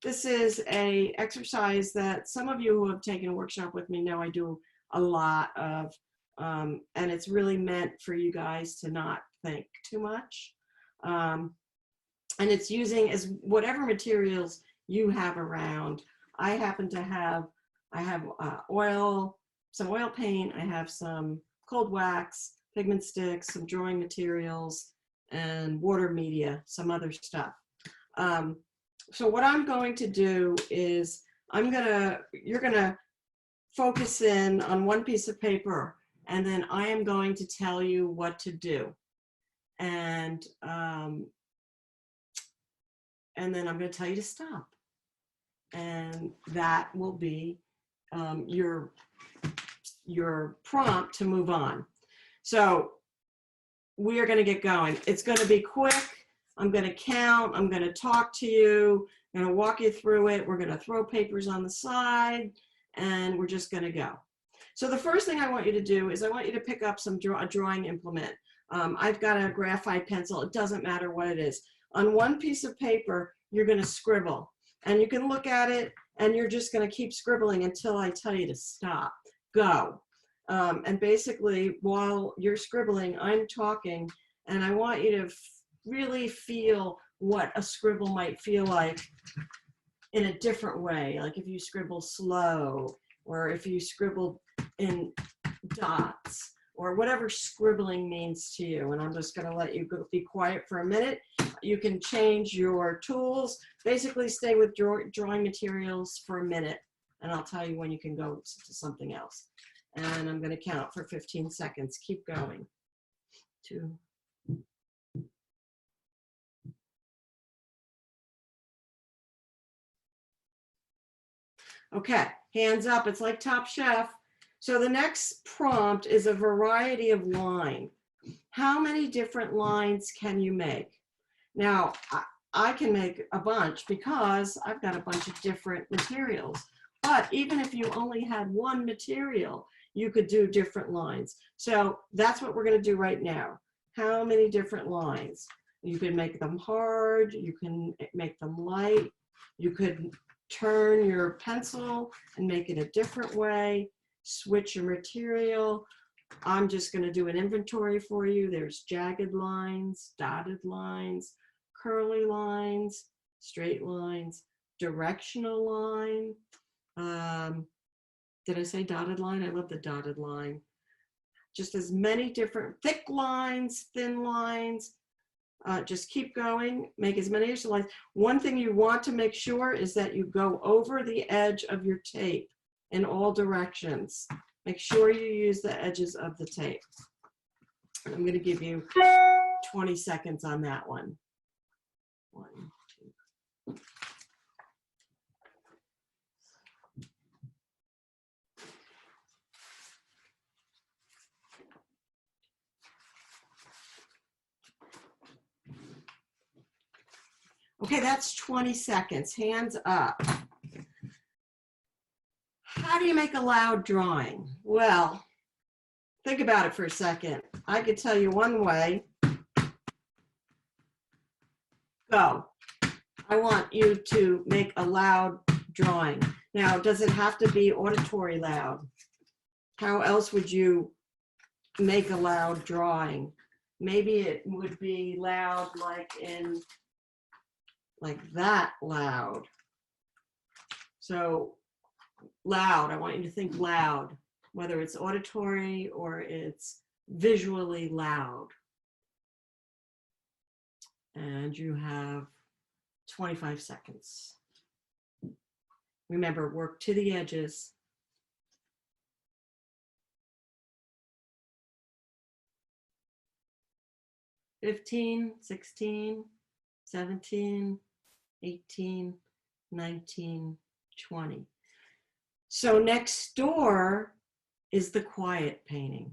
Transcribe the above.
This is a exercise that some of you who have taken a workshop with me know I do a lot of, and it's really meant for you guys to not think too much. And it's using as whatever materials you have around. I happen to have, oil, some oil paint, I have some cold wax, pigment sticks, some drawing materials, and water media, some other stuff. So what I'm going to do is you're gonna focus in on one piece of paper, and then I am going to tell you what to do. And then I'm going to tell you to stop. And that will be your prompt to move on. So we are going to get going. It's going to be quick. I'm going to count. I'm going to talk to you. I'm going to walk you through it. We're going to throw papers on the side, and we're just going to go. So the first thing I want you to do is I want you to pick up a drawing implement. I've got a graphite pencil. It doesn't matter what it is. On one piece of paper, you're going to scribble. And you can look at it, and you're just going to keep scribbling until I tell you to stop. Go. And basically, while you're scribbling, I'm talking, and I want you to really feel what a scribble might feel like in a different way. Like if you scribble slow, or if you scribble in dots, or whatever scribbling means to you. And I'm just going to let you be quiet for a minute. You can change your tools. Basically, stay with drawing materials for a minute, and I'll tell you when you can go to something else. And I'm going to count for 15 seconds. Keep going. 2. Okay, hands up. It's like Top Chef. So the next prompt is a variety of line. How many different lines can you make? Now, I can make a bunch because I've got a bunch of different materials. But even if you only had one material, you could do different lines. So that's what we're going to do right now. How many different lines? You can make them hard. You can make them light. You could turn your pencil and make it a different way. Switch your material. I'm just going to do an inventory for you. There's jagged lines, dotted lines, curly lines, straight lines, directional line. Did I say dotted line? I love the dotted line. Just as many different thick lines, thin lines. Just keep going, make as many as you like. One thing you want to make sure is that you go over the edge of your tape in all directions. Make sure you use the edges of the tape. I'm going to give you 20 seconds on that one. 1, 2. Okay, that's 20 seconds. Hands up. How do you make a loud drawing? Well, think about it for a second. I could tell you one way. Go. I want you to make a loud drawing. Now, does it have to be auditory loud? How else would you make a loud drawing? Maybe it would be loud like that loud. So loud, I want you to think loud, whether it's auditory or it's visually loud. And you have 25 seconds. Remember, work to the edges. (15, 16, 17, 18, 19, 20. So next door is the quiet painting.